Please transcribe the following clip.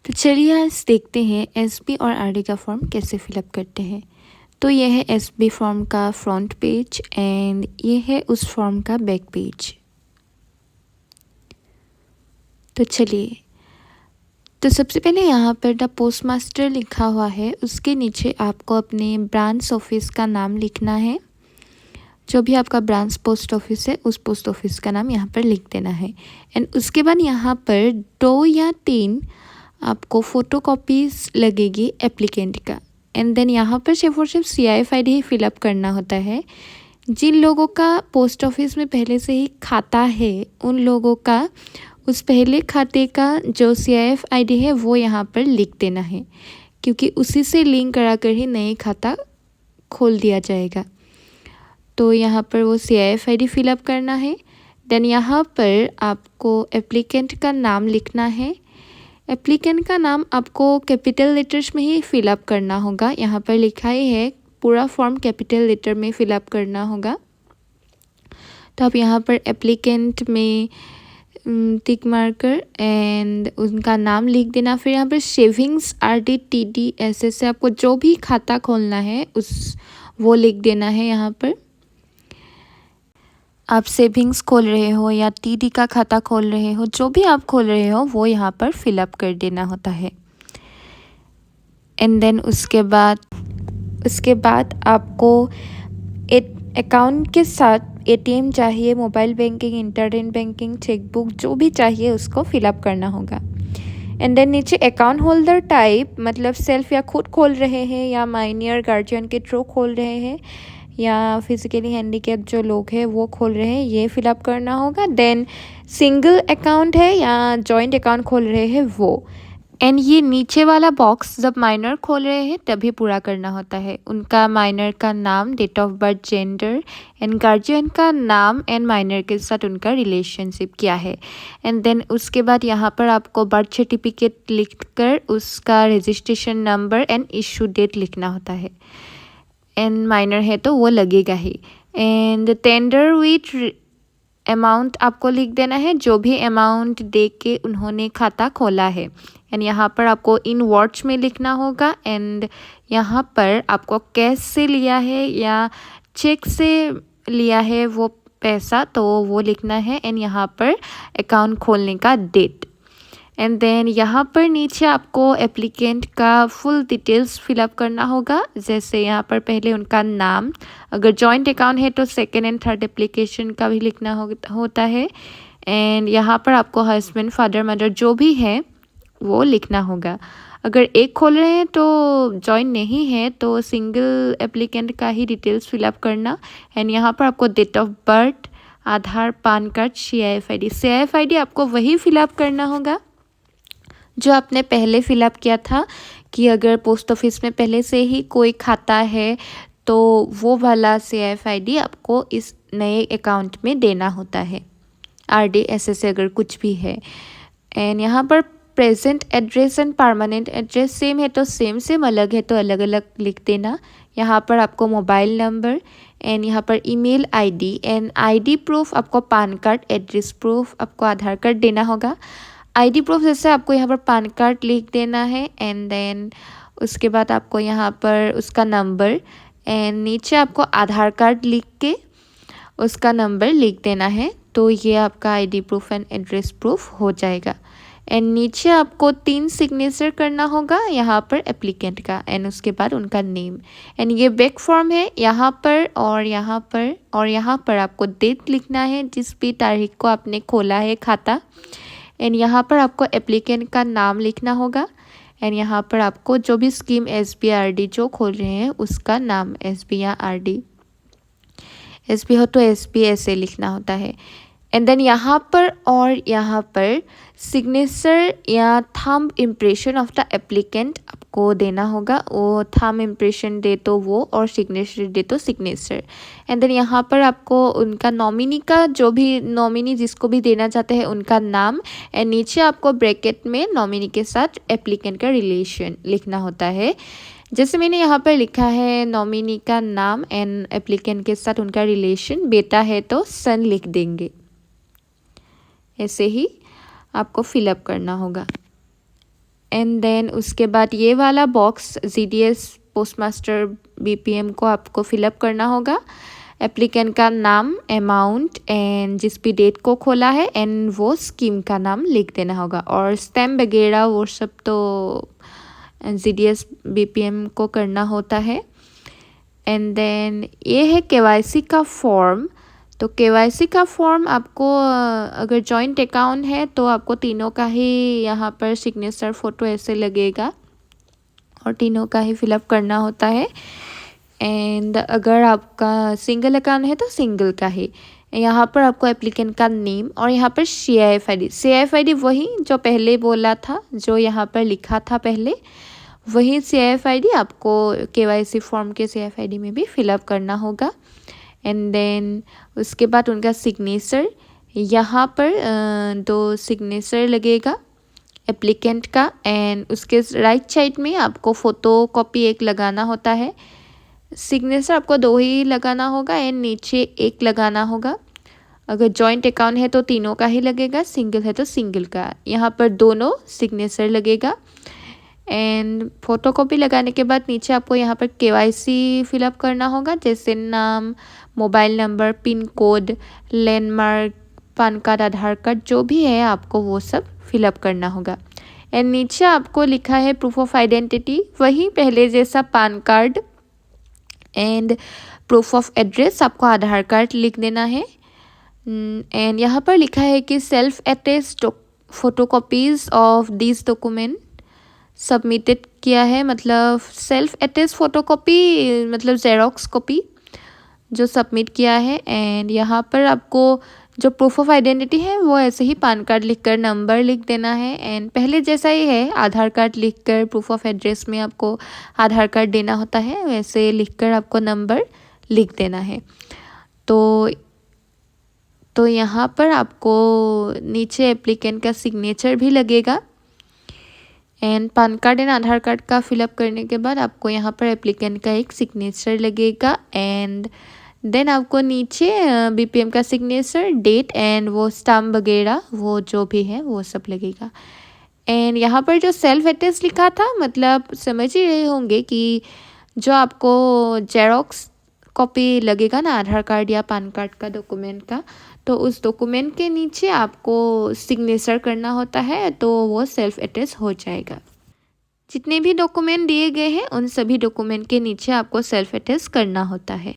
तो चलिए आज देखते हैं एसबी और आरडी का फॉर्म कैसे फिलअप करते हैं। तो यह है एसबी फॉर्म का फ्रंट पेज एंड ये है उस फॉर्म का बैक पेज। तो चलिए, तो सबसे पहले यहाँ पर द पोस्ट मास्टर लिखा हुआ है, उसके नीचे आपको अपने ब्रांच ऑफिस का नाम लिखना है। जो भी आपका ब्रांच पोस्ट ऑफिस है उस पोस्ट ऑफिस का नाम यहाँ पर लिख देना है। एंड उसके बाद यहाँ पर 2 या 3 आपको फ़ोटो कॉपीज़ लगेगी एप्लीकेंट का। एंड देन यहाँ पर सिर्फ और सिर्फ CIF-ID ही फिलअप करना होता है। जिन लोगों का पोस्ट ऑफिस में पहले से ही खाता है उन लोगों का उस पहले खाते का जो CIF-ID है वो यहाँ पर लिख देना है, क्योंकि उसी से लिंक करा कर ही नए खाता खोल दिया जाएगा। तो यहाँ पर वो CIF-ID फिलअप करना है। देन यहाँ पर आपको एप्लीकेंट का नाम लिखना है। एप्लीकेंट का नाम आपको कैपिटल लेटर्स में ही फिलअप करना होगा। यहाँ पर लिखा ही है पूरा फॉर्म कैपिटल लेटर में फिलअप करना होगा। तो आप यहाँ पर एप्लीकेंट में टिक मार्कर एंड उनका नाम लिख देना। फिर यहाँ पर सेविंग्स RD TD ऐसे से आपको जो भी खाता खोलना है वो लिख देना है। यहाँ पर आप सेविंग्स खोल रहे हो या TD का खाता खोल रहे हो, जो भी आप खोल रहे हो वो यहाँ पर फिलअप कर देना होता है। एंड देन उसके बाद आपको अकाउंट के साथ ATM चाहिए, mobile banking, internet banking, chequebook, जो भी चाहिए उसको फिलअप करना होगा। एंड देन नीचे अकाउंट होल्डर टाइप, मतलब सेल्फ या खुद खोल रहे हैं या माइनर गार्जियन के थ्रू खोल रहे हैं या फिजिकली हैंडीकैप जो लोग हैं वो खोल रहे हैं, ये फिलअप करना होगा। देन सिंगल अकाउंट है या जॉइंट अकाउंट खोल रहे हैं वो। एंड ये नीचे वाला बॉक्स जब माइनर खोल रहे हैं तभी पूरा करना होता है। उनका माइनर का नाम, date of birth, gender and guardian का नाम एंड माइनर के साथ उनका रिलेशनशिप क्या है। एंड देन उसके बाद यहाँ पर आपको बर्थ सर्टिफिकेट लिखकर उसका registration number and issue date लिखना होता है। एंड माइनर है तो वो लगेगा ही। एंड टेंडर विथ अमाउंट आपको लिख देना है, जो भी अमाउंट दे के उन्होंने खाता खोला है। एंड यहाँ पर आपको इन वर्ड्स में लिखना होगा। एंड यहाँ पर आपको कैश से लिया है या चेक से लिया है वो पैसा, तो वो लिखना है। एंड यहाँ पर अकाउंट खोलने का डेट। एंड देन यहाँ पर नीचे आपको एप्लीकेंट का फुल डिटेल्स फिलअप करना होगा। जैसे यहाँ पर पहले उनका नाम, अगर जॉइंट अकाउंट है तो सेकेंड एंड थर्ड एप्लीकेशन का भी लिखना होता है। एंड यहाँ पर आपको हस्बैंड, फादर, मदर जो भी है वो लिखना होगा। अगर एक खोल रहे हैं तो जॉइंट नहीं है तो सिंगल एप्लीकेंट का ही डिटेल्स फिलअप करना। एंड यहाँ पर आपको date of birth, Aadhaar, PAN card, CIF-ID आपको वही फिलअप करना होगा जो आपने पहले फिलअप किया था। कि अगर पोस्ट ऑफिस में पहले से ही कोई खाता है तो वो वाला CIF-ID आपको इस नए अकाउंट में देना होता है। RD ऐसे अगर कुछ भी है। एंड यहाँ पर present address and permanent address same है तो सेम, अलग है तो अलग अलग लिख देना। यहाँ पर आपको मोबाइल नंबर एंड यहाँ पर email ID and ID proof आपको पैन कार्ड, एड्रेस प्रूफ आपको आधार कार्ड देना होगा। ID प्रूफ जैसे आपको यहाँ पर पैन कार्ड लिख देना है। एंड देन उसके बाद आपको यहाँ पर उसका नंबर एंड नीचे आपको आधार कार्ड लिख के उसका नंबर लिख देना है। तो ये आपका ID proof and address proof हो जाएगा। एंड नीचे आपको 3 सिग्नेचर करना होगा यहाँ पर एप्लीकेंट का एंड उसके बाद उनका नेम। एंड ये बैक फॉर्म है, यहाँ पर और यहाँ पर और यहाँ पर आपको डेट लिखना है जिस भी तारीख को आपने खोला है खाता। एंड यहाँ पर आपको एप्लीकेंट का नाम लिखना होगा। एंड यहाँ पर आपको जो भी स्कीम SB RD जो खोल रहे हैं उसका नाम, SB या RD, SB हो तो SB ऐसे लिखना होता है। एंड देन यहाँ पर और यहाँ पर सिग्नेचर या thumb impression of the applicant आपको देना होगा। वो थंब इम्प्रेशन दे तो वो और सिग्नेचर दे तो सिग्नेचर। एंड देन यहाँ पर आपको उनका नॉमिनी का, जो भी नॉमिनी जिसको भी देना चाहते हैं उनका नाम। एंड नीचे आपको ब्रैकेट में नॉमिनी के साथ एप्लीकेंट का रिलेशन लिखना होता है। जैसे मैंने यहाँ पर लिखा है नॉमिनी का नाम एंड एप्लीकेंट के साथ उनका रिलेशन, बेटा है तो सन लिख देंगे। ऐसे ही आपको फिलअप करना होगा। एंड देन उसके बाद ये वाला बॉक्स GDS पोस्टमास्टर BPM को आपको फिलअप करना होगा। एप्लीकेंट का नाम, अमाउंट एंड जिस भी डेट को खोला है एंड वो स्कीम का नाम लिख देना होगा। और स्टैम्प वगैरह वो सब तो GDS BPM को करना होता है। एंड देन ये है KYC का फॉर्म। तो KYC का फॉर्म आपको अगर जॉइंट अकाउंट है तो आपको तीनों का ही यहाँ पर सिग्नेचर फ़ोटो ऐसे लगेगा और तीनों का ही फिलअप करना होता है। एंड अगर आपका सिंगल अकाउंट है तो सिंगल का ही। यहाँ पर आपको एप्लीकेंट का नेम और यहाँ पर CIF ID वही जो पहले बोला था, जो यहाँ पर लिखा था पहले, वही CIF ID आपको KYC फॉर्म के CIF ID में भी फिलअप करना होगा। एंड देन उसके बाद उनका सिग्नेचर, यहाँ पर 2 सिग्नेचर लगेगा एप्लीकेंट का एंड उसके राइट साइड में आपको फ़ोटो कॉपी एक लगाना होता है। सिग्नेचर आपको 2 ही लगाना होगा एंड नीचे एक लगाना होगा। अगर जॉइंट अकाउंट है तो तीनों का ही लगेगा, सिंगल है तो सिंगल का। यहाँ पर दोनों सिग्नेचर लगेगा एंड फ़ोटो कॉपी लगाने के बाद नीचे आपको यहाँ पर KYC फिलअप करना होगा, जैसे नाम, mobile number, pin code, landmark, PAN card, Aadhaar card, जो भी है आपको वो सब फिलअप करना होगा। एंड नीचे आपको लिखा है प्रूफ ऑफ आइडेंटिटी, वही पहले जैसा PAN card and proof of address आपको आधार कार्ड लिख देना है। एंड यहाँ पर लिखा है कि self attested photocopies of this document submitted किया है, मतलब सेल्फ अटेस्ट फोटोकॉपी मतलब जेरोक्स कॉपी जो सबमिट किया है। एंड यहाँ पर आपको जो प्रूफ ऑफ आइडेंटिटी है वो ऐसे ही पान कार्ड लिखकर नंबर लिख देना है एंड पहले जैसा ही है आधार कार्ड लिखकर प्रूफ ऑफ एड्रेस में आपको आधार कार्ड देना होता है, वैसे लिखकर आपको नंबर लिख देना है। तो यहाँ पर आपको नीचे एप्लीकेंट का सिग्नेचर भी लगेगा and PAN card and Aadhaar card का फिलअप करने के बाद आपको यहाँ पर एप्लीकेंट का एक सिग्नेचर लगेगा एंड देन आपको नीचे BPM का सिग्नेचर, डेट एंड वो स्टाम्प वगैरह वो जो भी है वो सब लगेगा। एंड यहाँ पर जो सेल्फ अटेस्ट लिखा था, मतलब समझ ही रहे होंगे कि जो आपको जेरोक्स कॉपी लगेगा ना आधार कार्ड या पान कार्ड का डॉक्यूमेंट का, तो उस डॉक्यूमेंट के नीचे आपको सिग्नेचर करना होता है तो वो सेल्फ अटेस्ट हो जाएगा। जितने भी डॉक्यूमेंट दिए गए हैं उन सभी डॉक्यूमेंट के नीचे आपको सेल्फ अटेस्ट करना होता है।